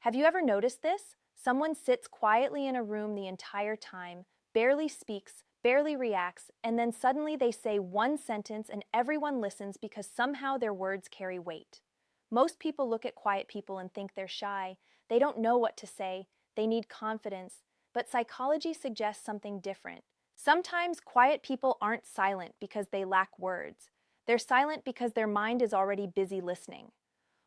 Have you ever noticed this? Someone sits quietly in a room the entire time, barely speaks, barely reacts, and then suddenly they say one sentence and everyone listens because somehow their words carry weight. Most people look at quiet people and think they're shy. They don't know what to say. They need confidence. But psychology suggests something different. Sometimes quiet people aren't silent because they lack words. They're silent because their mind is already busy listening.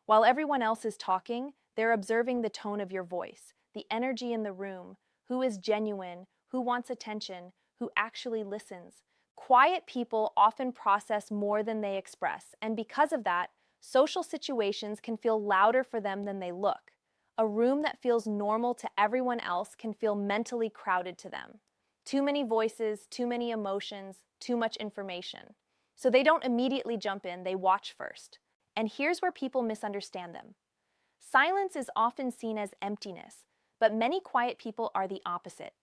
While everyone else is talking, they're observing the tone of your voice, the energy in the room, who is genuine, who wants attention, who actually listens. Quiet people often process more than they express, and because of that, social situations can feel louder for them than they look. A room that feels normal to everyone else can feel mentally crowded to them. Too many voices, too many emotions, too much information. So they don't immediately jump in, they watch first. And here's where people misunderstand them. Silence is often seen as emptiness, but many quiet people are the opposite.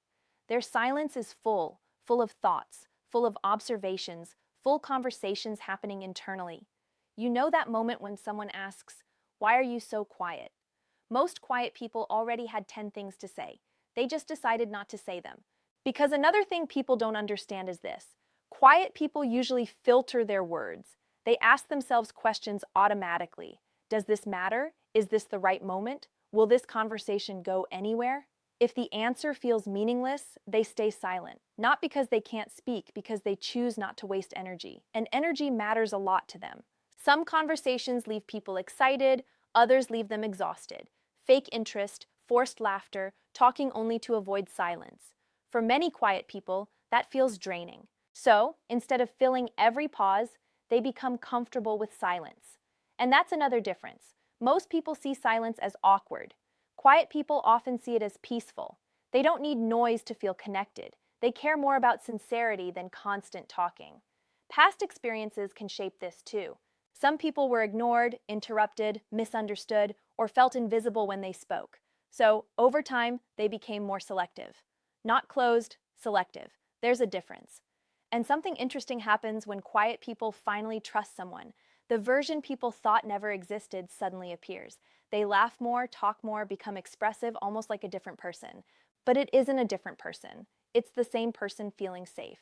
Their silence is full of thoughts, full of observations, full conversations happening internally. You know that moment when someone asks, "Why are you so quiet?" Most quiet people already had 10 things to say. They just decided not to say them. Because another thing people don't understand is this. Quiet people usually filter their words. They ask themselves questions automatically. Does this matter? Is this the right moment? Will this conversation go anywhere? If the answer feels meaningless, they stay silent. Not because they can't speak, because they choose not to waste energy. And energy matters a lot to them. Some conversations leave people excited, others leave them exhausted. Fake interest, forced laughter, talking only to avoid silence. For many quiet people, that feels draining. So, instead of filling every pause, they become comfortable with silence. And that's another difference. Most people see silence as awkward. Quiet people often see it as peaceful. They don't need noise to feel connected. They care more about sincerity than constant talking. Past experiences can shape this too. Some people were ignored, interrupted, misunderstood, or felt invisible when they spoke. So, over time, they became more selective. Not closed, selective. There's a difference. And something interesting happens when quiet people finally trust someone. The version people thought never existed suddenly appears. They laugh more, talk more, become expressive, almost like a different person. But it isn't a different person. It's the same person feeling safe.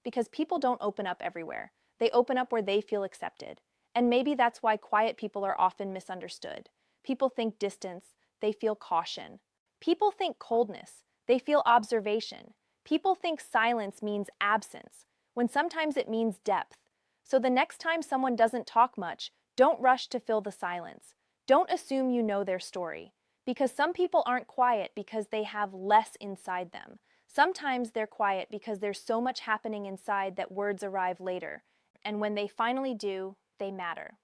Because people don't open up everywhere. They open up where they feel accepted. And maybe that's why quiet people are often misunderstood. People think distance, they feel caution. People think coldness, they feel observation. People think silence means absence, when sometimes it means depth. So the next time someone doesn't talk much, don't rush to fill the silence. Don't assume you know their story. Because some people aren't quiet because they have less inside them. Sometimes they're quiet because there's so much happening inside that words arrive later. And when they finally do, they matter.